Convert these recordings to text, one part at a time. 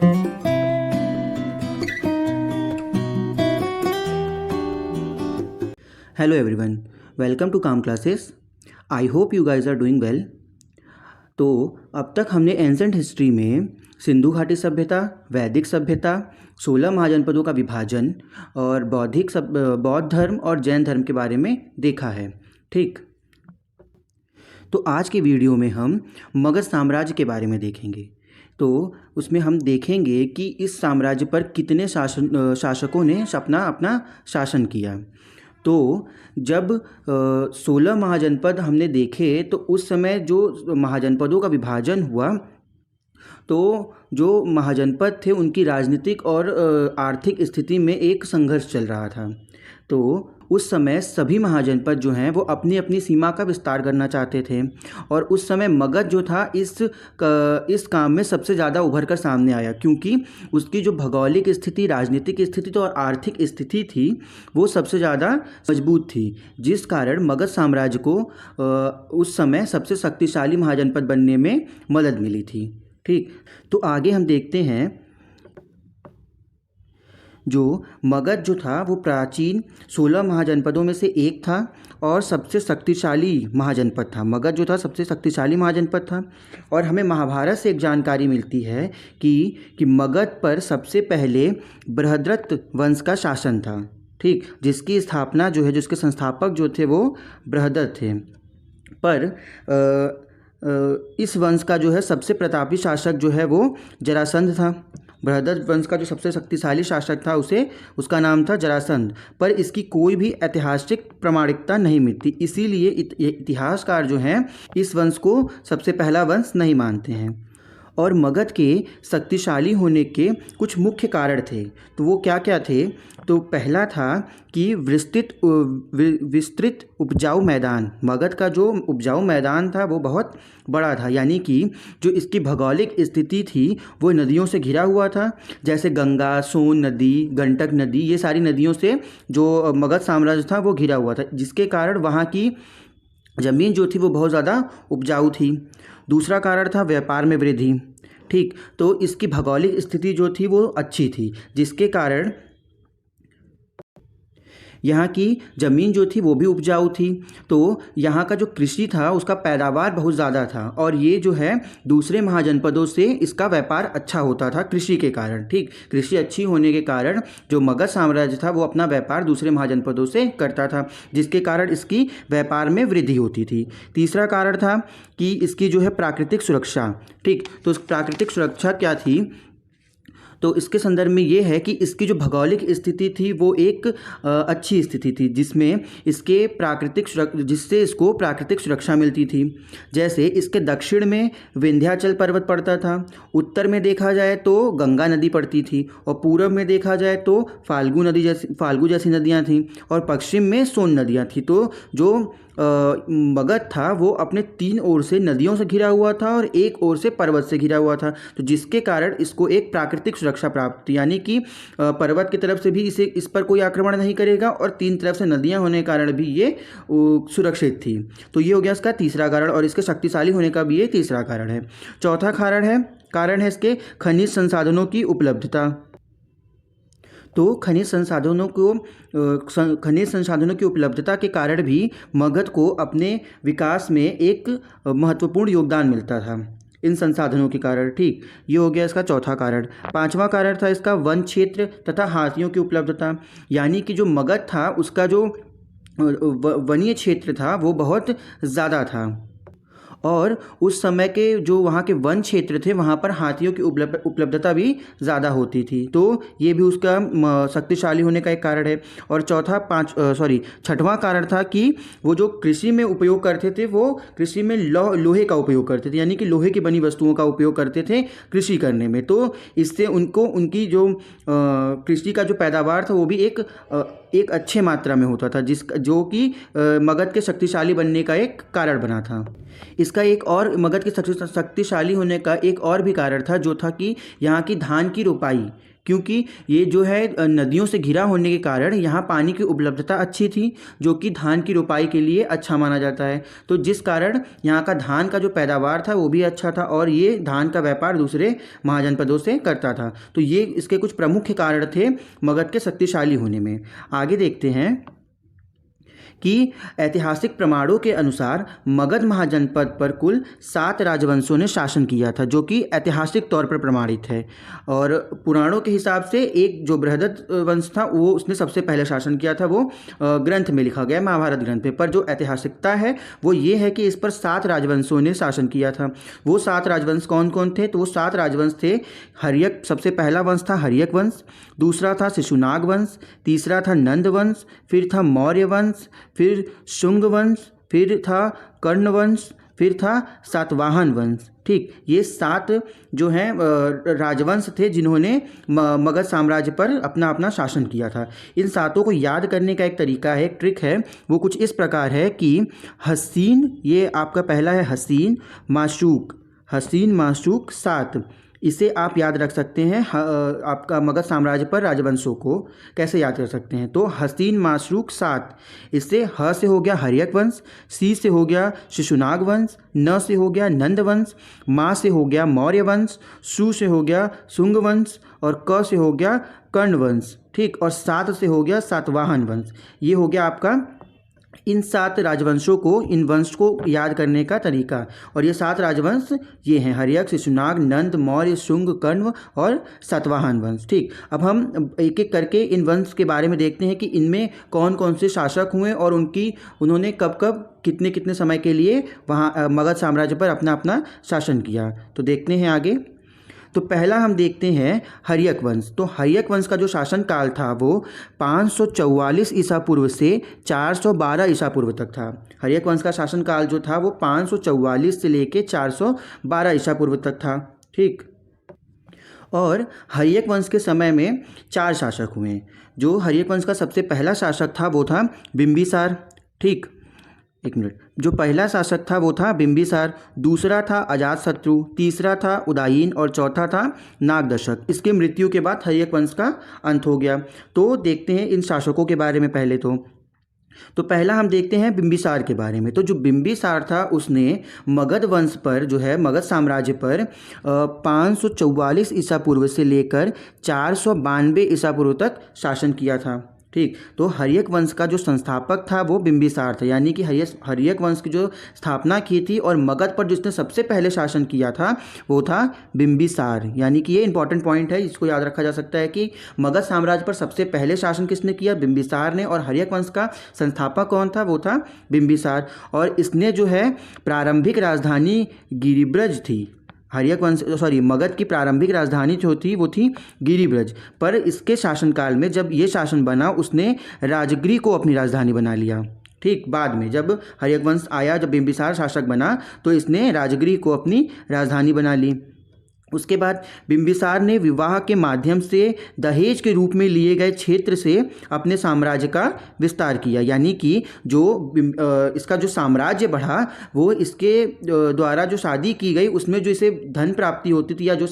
Hello everyone, welcome to काम classes. I hope you guys are doing well. तो अब तक हमने एंसेंट हिस्ट्री में सिंधु घाटी सभ्यता, वैदिक सभ्यता, 16 महाजनपदों का विभाजन और बौद्ध धर्म और जैन धर्म के बारे में देखा है। ठीक, तो आज के वीडियो में हम मगध साम्राज्य के बारे में देखेंगे। तो उसमें हम देखेंगे कि इस साम्राज्य पर कितने शासकों ने अपना शासन किया। तो जब 16 महाजनपद हमने देखे तो उस समय जो महाजनपदों का विभाजन हुआ तो जो महाजनपद थे उनकी राजनीतिक और आर्थिक स्थिति में एक संघर्ष चल रहा था। तो उस समय सभी महाजनपद जो हैं वो अपनी अपनी सीमा का विस्तार करना चाहते थे और उस समय मगध जो था इस काम में सबसे ज़्यादा उभर कर सामने आया, क्योंकि उसकी जो भौगोलिक स्थिति, राजनीतिक स्थिति तो और आर्थिक स्थिति थी वो सबसे ज़्यादा मजबूत थी, जिस कारण मगध साम्राज्य को उस समय सबसे शक्तिशाली महाजनपद बनने में मदद मिली थी। ठीक, तो आगे हम देखते हैं। जो मगध जो था वो प्राचीन 16 महाजनपदों में से एक था और सबसे शक्तिशाली महाजनपद था। मगध जो था सबसे शक्तिशाली महाजनपद था और हमें महाभारत से एक जानकारी मिलती है कि मगध पर सबसे पहले बृहद्रथ वंश का शासन था। ठीक, जिसकी स्थापना जो है, जिसके संस्थापक जो थे वो बृहद्रथ थे। पर इस वंश का जो है सबसे प्रतापी शासक जो है वो जरासंध था। बृहद्रथ वंश का जो सबसे शक्तिशाली शासक था उसका नाम था जरासंध, पर इसकी कोई भी ऐतिहासिक प्रामाणिकता नहीं मिलती, इसीलिए इतिहासकार जो हैं इस वंश को सबसे पहला वंश नहीं मानते हैं। और मगध के शक्तिशाली होने के कुछ मुख्य कारण थे, तो वो क्या क्या थे? तो पहला था कि विस्तृत उपजाऊ मैदान। मगध का जो उपजाऊ मैदान था वो बहुत बड़ा था, यानी कि जो इसकी भौगोलिक स्थिति थी वो नदियों से घिरा हुआ था, जैसे गंगा, सोन नदी, गंडक नदी, ये सारी नदियों से जो मगध साम्राज्य था वो घिरा हुआ था, जिसके कारण वहाँ की ज़मीन जो थी वो बहुत ज़्यादा उपजाऊ थी। दूसरा कारण था व्यापार में वृद्धि। ठीक, तो इसकी भौगोलिक स्थिति जो थी वो अच्छी थी, जिसके कारण यहाँ की ज़मीन जो थी वो भी उपजाऊ थी। तो यहाँ का जो कृषि था उसका पैदावार बहुत ज़्यादा था और ये जो है दूसरे महाजनपदों से इसका व्यापार अच्छा होता था कृषि के कारण। ठीक, कृषि अच्छी होने के कारण जो मगध साम्राज्य था वो अपना व्यापार दूसरे महाजनपदों से करता था, जिसके कारण इसकी व्यापार में वृद्धि होती थी। तीसरा कारण था कि इसकी जो है प्राकृतिक सुरक्षा। ठीक, तो प्राकृतिक सुरक्षा क्या थी? तो इसके संदर्भ में ये है कि इसकी जो भौगोलिक स्थिति थी वो एक अच्छी स्थिति थी, जिससे इसको प्राकृतिक सुरक्षा मिलती थी। जैसे इसके दक्षिण में विंध्याचल पर्वत पड़ता था, उत्तर में देखा जाए तो गंगा नदी पड़ती थी और पूर्व में देखा जाए तो फाल्गु जैसी नदियाँ थीं और पश्चिम में सोन नदियाँ थीं। तो जो मगध था वो अपने 3 ओर से नदियों से घिरा हुआ था और एक ओर से पर्वत से घिरा हुआ था, तो जिसके कारण इसको एक प्राकृतिक सुरक्षा प्राप्त थी, यानी कि पर्वत की तरफ से भी इस पर कोई आक्रमण नहीं करेगा और 3 तरफ से नदियां होने के कारण भी ये सुरक्षित थी। तो ये हो गया इसका तीसरा कारण और इसके शक्तिशाली होने का भी ये तीसरा कारण है। चौथा कारण है इसके खनिज संसाधनों की उपलब्धता। तो खनिज संसाधनों की उपलब्धता के कारण भी मगध को अपने विकास में एक महत्वपूर्ण योगदान मिलता था इन संसाधनों के कारण। ठीक, ये हो गया इसका चौथा कारण। पांचवा कारण था इसका वन क्षेत्र तथा हाथियों की उपलब्धता, यानी कि जो मगध था उसका जो वनीय क्षेत्र था वो बहुत ज़्यादा था और उस समय के जो वहाँ के वन क्षेत्र थे वहाँ पर हाथियों की उपलब्धता भी ज़्यादा होती थी, तो ये भी उसका शक्तिशाली होने का एक कारण है। और छठवां कारण था कि वो जो कृषि में उपयोग करते थे वो कृषि में लोहे का उपयोग करते थे, यानी कि लोहे की बनी वस्तुओं का उपयोग करते थे कृषि करने में, तो इससे उनकी जो कृषि का जो पैदावार था वो भी एक अच्छे मात्रा में होता था, जो कि मगध के शक्तिशाली बनने का एक कारण बना था। इसका एक और मगध के शक्तिशाली होने का एक और भी कारण था, जो था कि यहाँ की धान की रोपाई। क्योंकि ये जो है नदियों से घिरा होने के कारण यहाँ पानी की उपलब्धता अच्छी थी, जो कि धान की रोपाई के लिए अच्छा माना जाता है। तो जिस कारण यहाँ का धान का जो पैदावार था वो भी अच्छा था और ये धान का व्यापार दूसरे महाजनपदों से करता था। तो ये इसके कुछ प्रमुख कारण थे मगध के शक्तिशाली होने में। आगे देखते हैं कि ऐतिहासिक प्रमाणों के अनुसार मगध महाजनपद पर कुल 7 राजवंशों ने शासन किया था, जो कि ऐतिहासिक तौर पर प्रमाणित है। और पुराणों के हिसाब से एक जो बृहदत्त वंश था वो उसने सबसे पहले शासन किया था, वो ग्रंथ में लिखा गया, महाभारत ग्रंथ में। पर जो ऐतिहासिकता है वो ये है कि इस पर 7 राजवंशों ने शासन किया था। वो 7 राजवंश कौन कौन थे? तो वो 7 राजवंश थे हर्यक, सबसे पहला वंश था हर्यक वंश, दूसरा था शिशुनाग वंश, तीसरा था नंद वंश, फिर था मौर्य वंश, फिर शुंग वंश, फिर था कर्ण वंश, फिर था सातवाहन वंश। ठीक, ये 7 जो हैं राजवंश थे जिन्होंने मगध साम्राज्य पर अपना अपना शासन किया था। इन 7 को याद करने का एक तरीका है, एक ट्रिक है, वो कुछ इस प्रकार है कि हसीन, ये आपका पहला है हसीन माशूक, हसीन माशूक 7, इसे आप याद रख सकते हैं। आपका मगध साम्राज्य पर राजवंशों को कैसे याद कर सकते हैं? तो हसीन माशरूक 7, इससे ह से हो गया हर्यक वंश, सी से हो गया शिशुनाग वंश, न से हो गया नंद वंश, मा से हो गया मौर्य वंश, सु से हो गया शुंग वंश और क से हो गया कर्ण वंश। ठीक, और 7 से हो गया सातवाहन वंश। ये हो गया आपका इन 7 राजवंशों को, इन वंश को याद करने का तरीका। और ये 7 राजवंश ये हैं हर्यक, शिशुनाग, नंद, मौर्य, शुंग, कण्व और सातवाहन वंश। ठीक, अब हम एक एक करके इन वंश के बारे में देखते हैं कि इनमें कौन कौन से शासक हुए और उन्होंने कब कब कितने कितने समय के लिए वहाँ मगध साम्राज्य पर अपना अपना शासन किया। तो देखते हैं आगे। तो पहला हम देखते हैं हर्यक वंश। तो हर्यक वंश का जो शासन काल था वो 544 ईसा पूर्व से 412 ईसा पूर्व तक था। हर्यक वंश का शासन काल जो था वो 544 से लेके 412 ईसा पूर्व तक था। ठीक, और हर्यक वंश के समय में 4 शासक हुए। जो हर्यक वंश का सबसे पहला शासक था वो था बिंबिसार। ठीक, एक मिनट, जो पहला शासक था वो था बिंबिसार, दूसरा था अजातशत्रु, तीसरा था उदायीन और चौथा था नागदशक। इसके मृत्यु के बाद हर्यक वंश का अंत हो गया। तो देखते हैं इन शासकों के बारे में। पहले तो पहला हम देखते हैं बिंबिसार के बारे में। तो जो बिंबिसार था उसने मगध वंश पर, जो है मगध साम्राज्य पर 544 ईसा पूर्व से लेकर 492 ईसा पूर्व तक शासन किया था। ठीक, तो हर्यक वंश का जो संस्थापक था वो बिंबिसार था, यानी कि हर्यक वंश की जो स्थापना की थी और मगध पर जिसने सबसे पहले शासन किया था वो था बिंबिसार। यानी कि ये इंपॉर्टेंट पॉइंट है, इसको याद रखा जा सकता है कि मगध साम्राज्य पर सबसे पहले शासन किसने किया? बिंबिसार ने। और हर्यक वंश का संस्थापक कौन था? वो था बिंबिसार। और इसने जो है प्रारंभिक राजधानी गिरिब्रज थी। मगध की प्रारंभिक राजधानी जो थी वो थी गिरिब्रज। पर इसके शासनकाल में जब ये शासन बना उसने राजगिरी को अपनी राजधानी बना लिया। ठीक, बाद में जब हर्यक वंश आया, जब बिंबिसार शासक बना तो इसने राजगिरी को अपनी राजधानी बना ली। उसके बाद बिंबिसार ने विवाह के माध्यम से दहेज के रूप में लिए गए क्षेत्र से अपने साम्राज्य का विस्तार किया। यानी कि जो इसका जो साम्राज्य बढ़ा वो इसके द्वारा जो शादी की गई उसमें जो इसे धन प्राप्ति होती थी या जो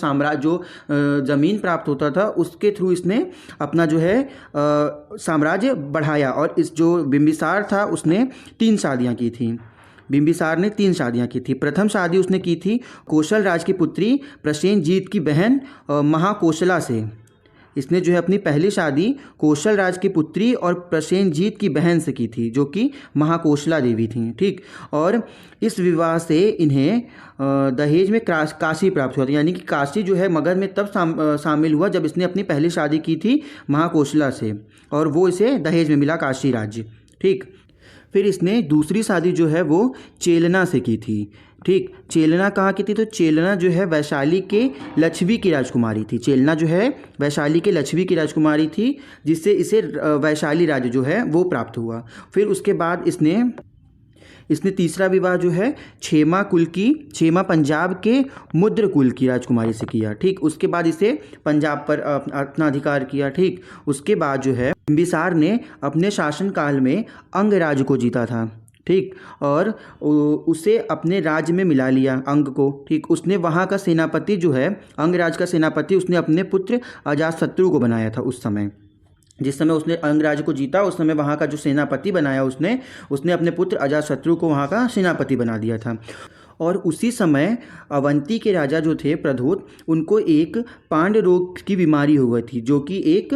ज़मीन प्राप्त होता था उसके थ्रू इसने अपना जो है साम्राज्य बढ़ाया। और इस जो बिंबिसार था उसने 3 शादियाँ की थी। बिंबिसार ने 3 शादियाँ की थी। प्रथम शादी उसने की थी कौशल राज की पुत्री प्रसेनजीत की बहन महाकौशला से। इसने जो है अपनी पहली शादी कौशल राज की पुत्री और प्रसेनजीत की बहन से की थी, जो कि महाकौशला देवी थी। ठीक, और इस विवाह से इन्हें दहेज में काशी प्राप्त हुआ था। यानी कि काशी जो है मगध में तब शामिल हुआ जब इसने अपनी पहली शादी की थी महाकौशला से और वो इसे दहेज में मिला काशी राज्य। ठीक, फिर इसने दूसरी शादी जो है वो चेलना से की थी। ठीक, चेलना कहाँ की थी? तो चेलना जो है वैशाली के लच्छवी की राजकुमारी थी। चेलना जो है वैशाली के लच्छवी की राजकुमारी थी, जिससे इसे वैशाली राज्य जो है वो प्राप्त हुआ। फिर उसके बाद इसने तीसरा विवाह जो है छेमा पंजाब के मुद्र कुल की राजकुमारी से किया। ठीक, उसके बाद इसे पंजाब पर अपना अधिकार किया। ठीक, उसके बाद जो है बिंबिसार ने अपने शासनकाल में अंगराज को जीता था। ठीक। और उसे अपने राज्य में मिला लिया अंग को। ठीक। उसने वहाँ का सेनापति जो है, अंगराज का सेनापति, उसने अपने पुत्र अजातशत्रु को बनाया था उस समय। जिस समय उसने अंगराज को जीता उस समय वहाँ का जो सेनापति बनाया उसने अपने पुत्र अजातशत्रु को वहाँ का सेनापति बना दिया था। और उसी समय अवंती के राजा जो थे प्रद्योत, उनको एक पांड रोग की बीमारी हो गई थी, जो कि एक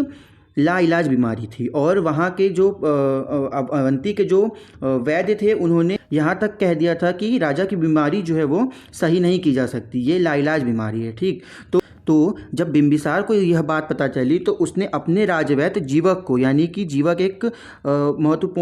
लाइलाज बीमारी थी। और वहाँ के जो अवंती के जो वैद्य थे, उन्होंने यहाँ तक कह दिया था कि राजा की बीमारी जो है वो सही नहीं की जा सकती, ये लाइलाज बीमारी है। ठीक। तो जब बिंबिसार को यह बात पता चली तो उसने अपने राजवैद्य जीवक को, यानी कि जीवक एक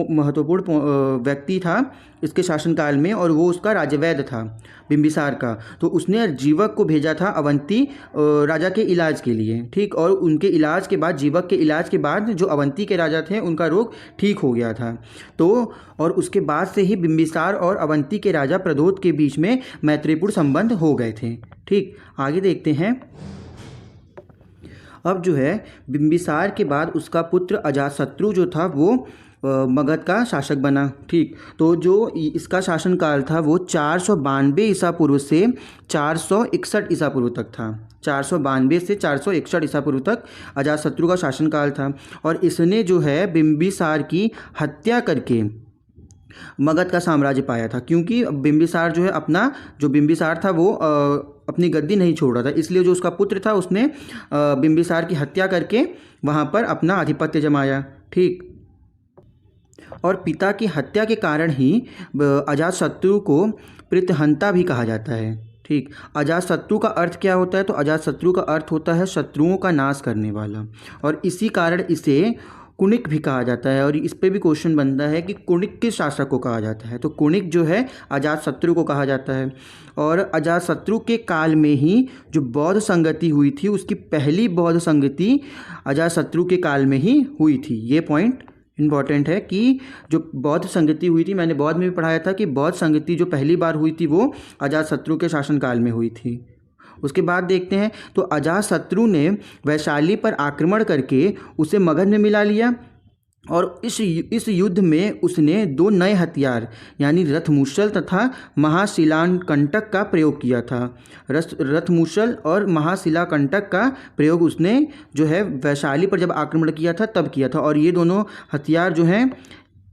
महत्वपूर्ण व्यक्ति था इसके शासनकाल में, और वो उसका राजवैद्य था बिंबिसार का, तो उसने जीवक को भेजा था अवंती राजा के इलाज के लिए। ठीक। और उनके इलाज के बाद, जीवक के इलाज के बाद, जो अवंती के राजा थे उनका रोग ठीक हो गया था। तो और उसके बाद से ही बिंबिसार और अवंती के राजा प्रद्योत के बीच में मैत्रीपूर्ण संबंध हो गए थे। ठीक। आगे देखते हैं। अब जो है बिंबिसार के बाद उसका पुत्र अजातशत्रु जो था वो मगध का शासक बना। ठीक। तो जो इसका शासनकाल था वो 492 ईसा पूर्व से 461 ईसा पूर्व तक था। 492 से 461 ईसा पूर्व तक अजातशत्रु का शासनकाल था। और इसने जो है बिंबिसार की हत्या करके मगध का साम्राज्य पाया था, क्योंकि बिंबिसार जो है बिंबिसार था वो अपनी गद्दी नहीं छोड़ रहा था, इसलिए जो उसका पुत्र था उसने बिंबिसार की हत्या करके वहाँ पर अपना आधिपत्य जमाया। ठीक। और पिता की हत्या के कारण ही अजातशत्रु को प्रीतहंता भी कहा जाता है। ठीक। अजातशत्रु का अर्थ क्या होता है? तो अजातशत्रु का अर्थ होता है शत्रुओं का नाश करने वाला, और इसी कारण इसे कुणिक भी कहा जाता है। और इस पे भी क्वेश्चन बनता है कि कुणिक किस शासक को कहा जाता है? तो कुणिक जो है अजातशत्रु को कहा जाता है। और अजातशत्रु के काल में ही जो बौद्ध संगति हुई थी, उसकी पहली बौद्ध संगति अजातशत्रु के काल में ही हुई थी। ये पॉइंट इम्पॉर्टेंट है कि जो बौद्ध संगति हुई थी, मैंने बौद्ध में भी पढ़ाया था कि बौद्ध संगति जो पहली बार हुई थी वो अजातशत्रु के शासनकाल में हुई थी। उसके बाद देखते हैं तो अजातशत्रु ने वैशाली पर आक्रमण करके उसे मगध में मिला लिया, और इस युद्ध में उसने 2 नए हथियार यानी रथमूसल तथा महाशिलाकंटक का प्रयोग किया था। रथमूसल और महाशिलाकंटक का प्रयोग उसने जो है वैशाली पर जब आक्रमण किया था तब किया था। और ये दोनों हथियार जो हैं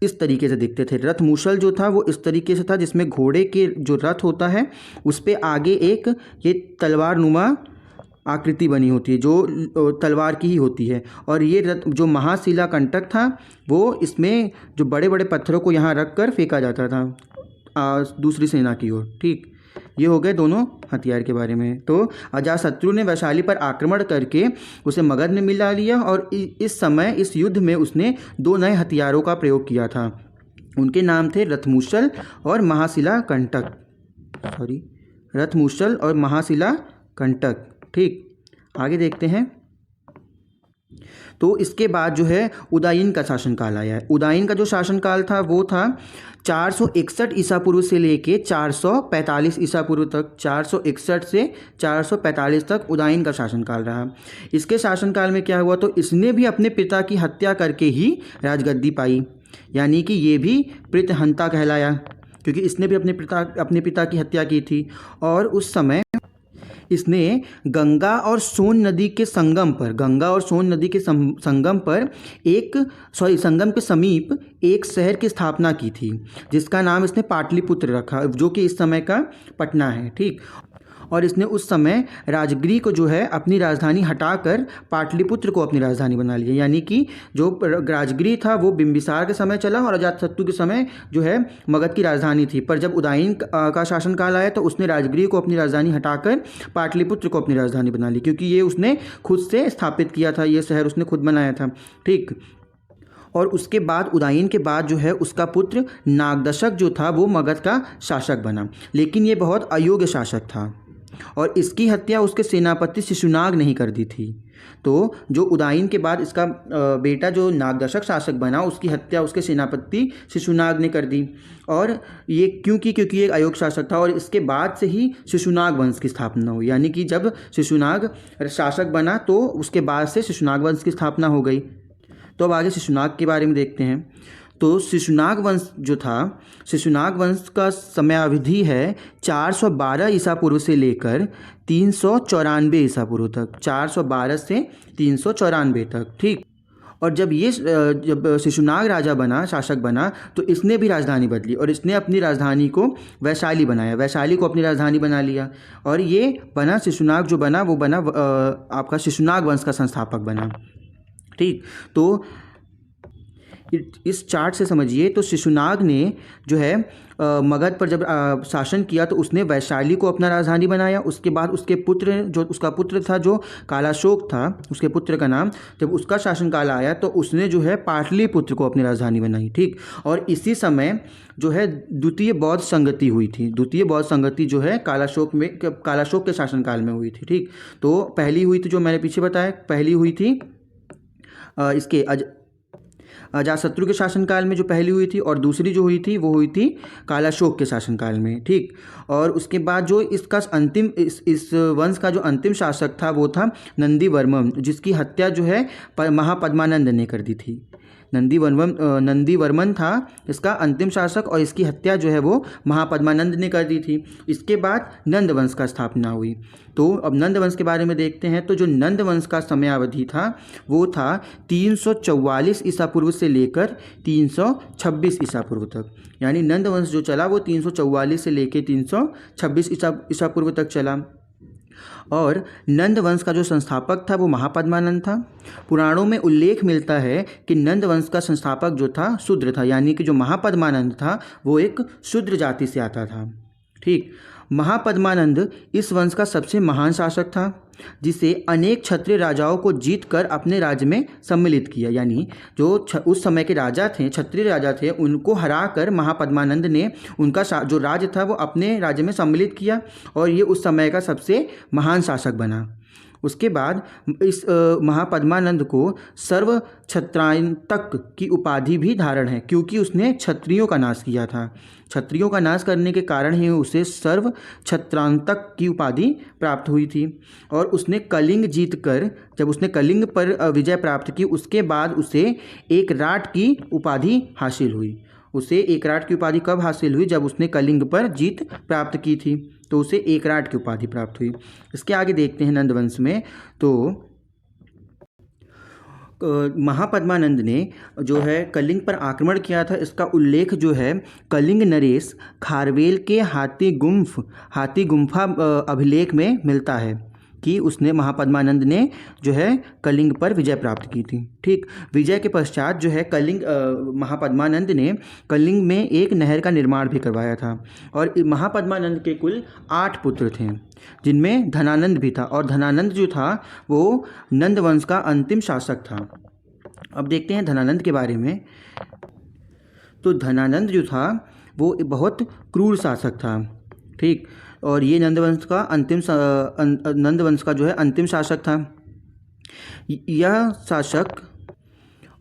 इस तरीके से दिखते थे। रथमूसल जो था वो इस तरीके से था जिसमें घोड़े के जो रथ होता है उस पे आगे एक ये तलवार नुमा आकृति बनी होती है जो तलवार की ही होती है। और ये रथ जो महाशिलाकंटक था वो इसमें जो बड़े बड़े पत्थरों को यहाँ रख कर फेंका जाता था दूसरी सेना की ओर। ठीक। ये हो गए दोनों हथियार के बारे में। तो अजातशत्रु ने वैशाली पर आक्रमण करके उसे मगध में मिला लिया, और इस समय इस युद्ध में उसने 2 नए हथियारों का प्रयोग किया था। उनके नाम थे रथमूसल और महाशिलाकंटक। रथमूसल और महाशिलाकंटक। ठीक। आगे देखते हैं। तो इसके बाद जो है उदयीन का शासनकाल आया है। उदयीन का जो शासनकाल था वो था 461 ईसा पूर्व से लेके 445 ईसा पूर्व तक। 461 से 445 तक उदयीन का शासनकाल रहा। इसके शासनकाल में क्या हुआ? तो इसने भी अपने पिता की हत्या करके ही राजगद्दी पाई, यानी कि ये भी प्रीतहंता कहलाया, क्योंकि इसने भी अपने पिता की हत्या की थी। और उस समय इसने गंगा और सोन नदी के संगम पर संगम के समीप एक शहर की स्थापना की थी, जिसका नाम इसने पाटलिपुत्र रखा, जो कि इस समय का पटना है। ठीक। और इसने उस समय राजगृह को जो है अपनी राजधानी हटाकर पाटलिपुत्र को अपनी राजधानी बना लिया, यानी कि जो राजगृह था वो बिंबिसार के समय चला और अजातशत्रु के समय जो है मगध की राजधानी थी। पर जब उदयीन का शासनकाल आया तो उसने राजगृह को अपनी राजधानी हटाकर पाटलिपुत्र को अपनी राजधानी बना ली, क्योंकि ये उसने खुद से स्थापित किया था, ये शहर उसने खुद बनाया था। ठीक। और उसके बाद उदयीन के बाद जो है उसका पुत्र नागदशक जो था वो मगध का शासक बना, लेकिन ये बहुत अयोग्य शासक था और इसकी हत्या उसके सेनापति शिशुनाग नहीं कर दी थी। तो जो उदयीन के बाद इसका बेटा जो नागदशक शासक बना उसकी हत्या उसके सेनापति शिशुनाग ने कर दी। और ये क्योंकि ये अयोग्य शासक था, और इसके बाद से ही शिशुनाग वंश की स्थापना हुई, यानी कि जब शिशुनाग शासक बना तो उसके बाद से शिशुनाग वंश की स्थापना हो गई। तो अब आगे शिशुनाग के बारे में देखते हैं। तो शिशुनाग वंश जो था, शिशुनाग वंश का समयावधि है 412 ईसा पूर्व से लेकर 394 ईसा पूर्व तक, 412 से 394 तक। ठीक। और जब शिशुनाग राजा बना, शासक बना, तो इसने भी राजधानी बदली और इसने अपनी राजधानी को वैशाली बनाया, वैशाली को अपनी राजधानी बना लिया। और ये बना, शिशुनाग जो बना वो बना आपका शिशुनाग वंश का संस्थापक बना। ठीक। तो इस चार्ट से समझिए, तो शिशुनाग ने जो है मगध पर जब शासन किया तो उसने वैशाली को अपना राजधानी बनाया। उसके बाद उसके पुत्र, जो उसका पुत्र था जो कालाशोक था, उसके पुत्र का नाम, जब उसका शासनकाल आया तो उसने जो है पाटलिपुत्र को अपनी राजधानी बनाई। ठीक। और इसी समय जो है द्वितीय बौद्ध संगति हुई थी। द्वितीय बौद्ध संगति जो है कालाशोक के शासनकाल में हुई थी। ठीक। तो पहली हुई थी, जो मैंने पीछे बताया, पहली हुई थी इसके अजातशत्रु के शासनकाल में जो पहली हुई थी, और दूसरी जो हुई थी वो हुई थी कालाशोक के शासनकाल में। ठीक। और उसके बाद जो इसका अंतिम इस वंश का जो अंतिम शासक था वो था नंदीवर्मन, जिसकी हत्या जो है महापद्मानंद ने कर दी थी। नंदीवर्मन था इसका अंतिम शासक और इसकी हत्या जो है वो महापद्मानंद ने कर दी थी। इसके बाद नंद वंश का स्थापना हुई। तो अब नंद वंश के बारे में देखते हैं। तो जो नंद वंश का समयावधि था वो था 344 ईसा पूर्व से लेकर 326 ईसा पूर्व तक। यानी नंद वंश जो चला वो 344 से लेकर 326 ईसा पूर्व तक चला। और नंद वंश का जो संस्थापक था वो महापद्मानंद था। पुराणों में उल्लेख मिलता है कि नंद वंश का संस्थापक जो था शूद्र था, यानी कि जो महापद्मानंद था वो एक शूद्र जाति से आता था। ठीक। महापद्मानंद इस वंश का सबसे महान शासक था, जिसे अनेक क्षत्रिय राजाओं को जीतकर अपने राज्य में सम्मिलित किया। यानी जो उस समय के राजा थे, क्षत्रिय राजा थे, उनको हराकर महापद्मानंद ने उनका जो राज्य था वो अपने राज्य में सम्मिलित किया और ये उस समय का सबसे महान शासक बना। उसके बाद इस महापद्मानंद को सर्व क्षत्रांतक की उपाधि भी धारण है, क्योंकि उसने क्षत्रियों का नाश किया था। क्षत्रियों का नाश करने के कारण ही उसे सर्व क्षत्रांतक की उपाधि प्राप्त हुई थी। और उसने कलिंग जीतकर, जब उसने कलिंग पर विजय प्राप्त की, उसके बाद उसे एक राट की उपाधि हासिल हुई। उसे एकराट की उपाधि कब हासिल हुई? जब उसने कलिंग पर जीत प्राप्त की थी, तो उसे एकराट की उपाधि प्राप्त हुई। इसके आगे देखते हैं नंद वंश में। तो महापद्मानंद ने जो है कलिंग पर आक्रमण किया था, इसका उल्लेख जो है कलिंग नरेश खारवेल के हाथी गुम्फा अभिलेख में मिलता है कि उसने, महापद्मानंद ने जो है कलिंग पर विजय प्राप्त की थी। ठीक। विजय के पश्चात जो है महापद्मानंद ने कलिंग में एक नहर का निर्माण भी करवाया था। और महापद्मानंद के कुल 8 पुत्र थे, जिनमें धनानंद भी था। और धनानंद जो था वो नंद वंश का अंतिम शासक था। अब देखते हैं धनानंद के बारे में। तो धनानंद जो था वो बहुत क्रूर शासक था। ठीक। और ये नंद वंश का जो है अंतिम शासक था। यह शासक,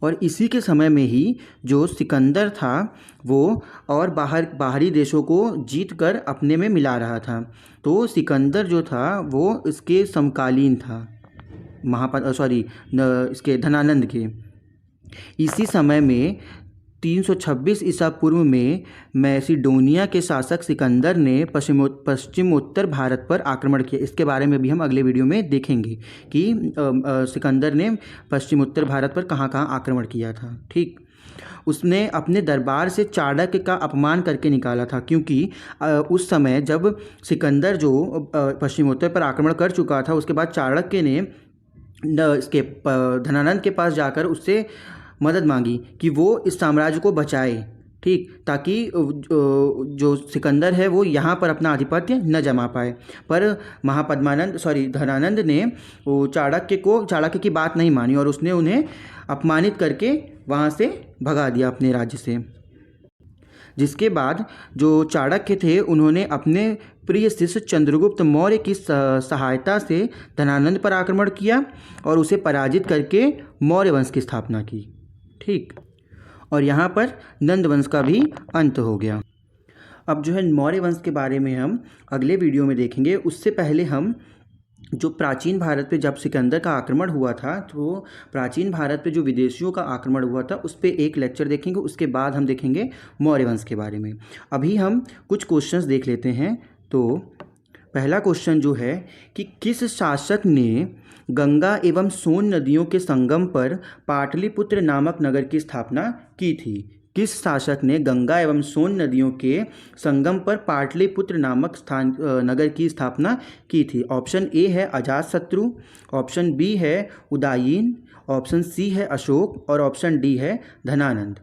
और इसी के समय में ही जो सिकंदर था वो और बाहरी देशों को जीतकर अपने में मिला रहा था। तो सिकंदर जो था वो इसके समकालीन था, इसके धनानंद के। इसी समय में 326 ईसा पूर्व में मैसिडोनिया के शासक सिकंदर ने पश्चिमोत्तर भारत पर आक्रमण किया। इसके बारे में भी हम अगले वीडियो में देखेंगे कि सिकंदर ने पश्चिमोत्तर भारत पर कहाँ कहाँ आक्रमण किया था। ठीक। उसने अपने दरबार से चाणक्य का अपमान करके निकाला था, क्योंकि उस समय जब सिकंदर जो पश्चिमोत्तर पर आक्रमण कर चुका था, उसके बाद चाणक्य ने इसके धनानंद के पास जाकर उससे मदद मांगी कि वो इस साम्राज्य को बचाए। ठीक। ताकि जो सिकंदर है वो यहाँ पर अपना आधिपत्य न जमा पाए। पर धनानंद ने वो चाणक्य की बात नहीं मानी और उसने उन्हें अपमानित करके वहाँ से भगा दिया अपने राज्य से। जिसके बाद जो चाणक्य थे उन्होंने अपने प्रिय शिष्य चंद्रगुप्त मौर्य की सहायता से धनानंद पर आक्रमण किया और उसे पराजित करके मौर्य वंश की स्थापना की। ठीक। और यहाँ पर नंद वंश का भी अंत हो गया। अब जो है मौर्य वंश के बारे में हम अगले वीडियो में देखेंगे। उससे पहले हम जो प्राचीन भारत पे जब सिकंदर का आक्रमण हुआ था, तो प्राचीन भारत पे जो विदेशियों का आक्रमण हुआ था उस पे एक लेक्चर देखेंगे। उसके बाद हम देखेंगे मौर्य वंश के बारे में। अभी हम कुछ क्वेश्चंस देख लेते हैं। तो पहला क्वेश्चन जो है कि किस शासक ने गंगा एवं सोन नदियों के संगम पर पाटलिपुत्र नामक नगर की स्थापना की थी? किस शासक ने गंगा एवं सोन नदियों के संगम पर पाटलिपुत्र नामक नगर की स्थापना की थी? ऑप्शन ए है अजातशत्रु, ऑप्शन बी है उदायीन, ऑप्शन सी है अशोक और ऑप्शन डी है धनानंद।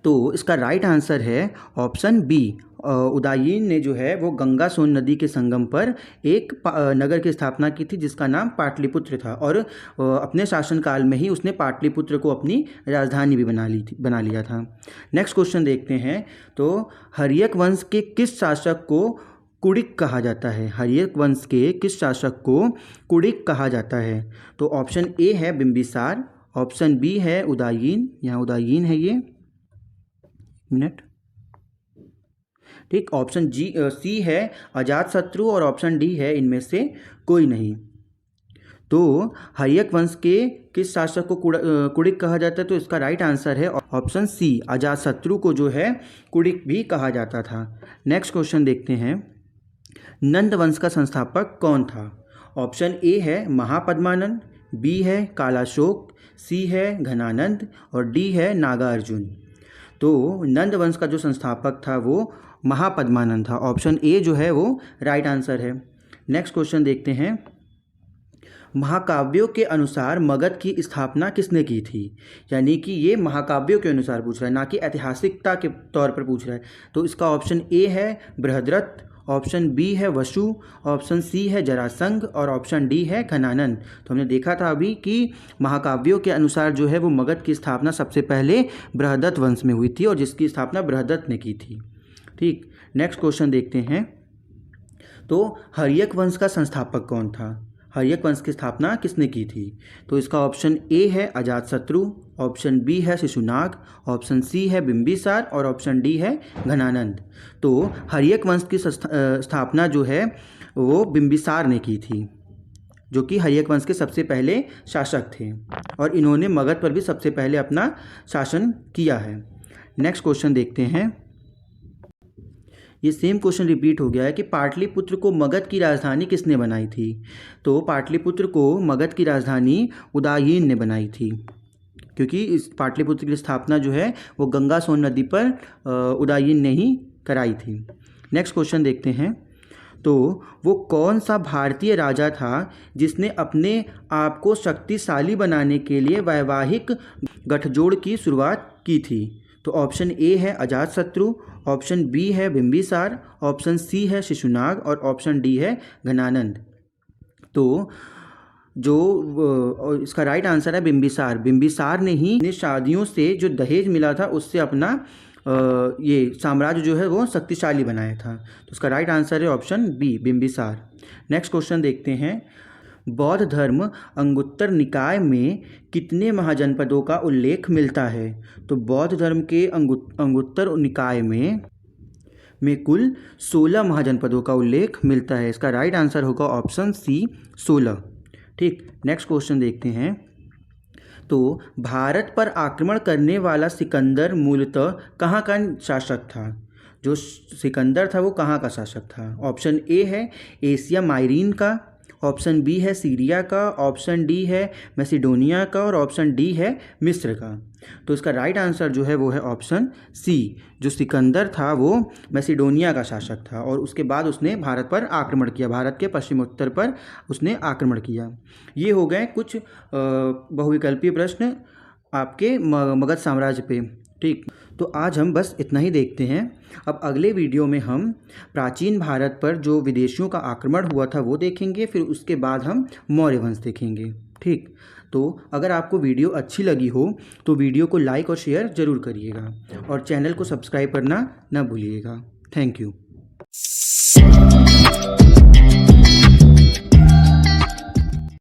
तो इसका राइट आंसर है ऑप्शन बी। उदायीन ने जो है वो गंगा सोन नदी के संगम पर एक नगर की स्थापना की थी जिसका नाम पाटलिपुत्र था, और अपने शासनकाल में ही उसने पाटलिपुत्र को अपनी राजधानी भी बना लिया था। नेक्स्ट क्वेश्चन देखते हैं। तो हर्यक वंश के किस शासक को कुड़िक कहा जाता है? हर्यक वंश के किस शासक को कुड़िक कहा जाता है? तो ऑप्शन ए है बिंबिसार, ऑप्शन बी है उदायीन, यहाँ उदायीन है ये मिनट, ठीक, ऑप्शन सी है अजातशत्रु और ऑप्शन डी है इनमें से कोई नहीं। तो हर्यक वंश के किस शासक को कुड़िक कहा जाता है? तो इसका राइट आंसर है ऑप्शन सी, अजातशत्रु को जो है कुड़िक भी कहा जाता था। नेक्स्ट क्वेश्चन देखते हैं। नंद वंश का संस्थापक कौन था? ऑप्शन ए है महापद्मानंद, बी है कालाशोक, सी है घनानंद और डी है नागार्जुन। तो नंद वंश का जो संस्थापक था वो महापद्मानंद था। ऑप्शन ए जो है वो राइट आंसर है। नेक्स्ट क्वेश्चन देखते हैं। महाकाव्यों के अनुसार मगध की स्थापना किसने की थी? यानी कि ये महाकाव्यों के अनुसार पूछ रहा है, ना कि ऐतिहासिकता के तौर पर पूछ रहा है। तो इसका ऑप्शन ए है बृहद्रथ, ऑप्शन बी है वसु, ऑप्शन सी है जरासंध और ऑप्शन डी है घनानंद। तो हमने देखा था अभी कि महाकाव्यों के अनुसार जो है वो मगध की स्थापना सबसे पहले बृहद्रथ वंश में हुई थी और जिसकी स्थापना बृहद्रथ ने की थी। ठीक, नेक्स्ट क्वेश्चन देखते हैं। तो हर्यक वंश का संस्थापक कौन था? हर्यक वंश की स्थापना किसने की थी? तो इसका ऑप्शन ए है अजातशत्रु, ऑप्शन बी है शिशुनाग, ऑप्शन सी है बिंबिसार और ऑप्शन डी है घनानंद। तो हर्यक वंश की स्थापना जो है वो बिंबिसार ने की थी, जो कि हर्यक वंश के सबसे पहले शासक थे और इन्होंने मगध पर भी सबसे पहले अपना शासन किया है। नेक्स्ट क्वेश्चन देखते हैं। ये सेम क्वेश्चन रिपीट हो गया है कि पाटलिपुत्र को मगध की राजधानी किसने बनाई थी? तो पाटलिपुत्र को मगध की राजधानी उदायीन ने बनाई थी, क्योंकि इस पाटलिपुत्र की स्थापना जो है वो गंगा सोन नदी पर उदायीन ने ही कराई थी। नेक्स्ट क्वेश्चन देखते हैं। तो वो कौन सा भारतीय राजा था जिसने अपने आप को शक्तिशाली बनाने के लिए वैवाहिक गठजोड़ की शुरुआत की थी? तो ऑप्शन ए है अजातशत्रु, ऑप्शन बी है बिंबिसार, ऑप्शन सी है शिशुनाग और ऑप्शन डी है घनानंद। तो जो इसका राइट आंसर है बिंबिसार। बिंबिसार ने ही शादियों से जो दहेज मिला था उससे अपना ये साम्राज्य जो है वो शक्तिशाली बनाया था। तो उसका राइट आंसर है option B Bimbisara. Next question देखते हैं। बौद्ध धर्म अंगुत्तर निकाय में कितने महाजनपदों का उल्लेख मिलता है? तो बौद्ध धर्म के अंगुत्तर निकाय में कुल 16 महाजनपदों का उल्लेख मिलता है। इसका राइट आंसर होगा ऑप्शन सी 16। ठीक, नेक्स्ट क्वेश्चन देखते हैं। तो भारत पर आक्रमण करने वाला सिकंदर मूलतः कहाँ का शासक था? जो सिकंदर था वो कहाँ का शासक था? ऑप्शन ए है एशिया माइरीन का, ऑप्शन बी है सीरिया का, ऑप्शन डी है मैसिडोनिया का और ऑप्शन डी है मिस्र का। तो इसका राइट आंसर जो है वो है ऑप्शन सी। जो सिकंदर था वो मैसिडोनिया का शासक था और उसके बाद उसने भारत पर आक्रमण किया, भारत के पश्चिमोत्तर पर उसने आक्रमण किया। ये हो गए कुछ बहुविकल्पीय प्रश्न आपके मगध साम्राज्य पे। ठीक, तो आज हम बस इतना ही देखते हैं। अब अगले वीडियो में हम प्राचीन भारत पर जो विदेशियों का आक्रमण हुआ था वो देखेंगे, फिर उसके बाद हम मौर्य वंश देखेंगे। ठीक, तो अगर आपको वीडियो अच्छी लगी हो तो वीडियो को लाइक और शेयर ज़रूर करिएगा और चैनल को सब्सक्राइब करना ना भूलिएगा। Thank you.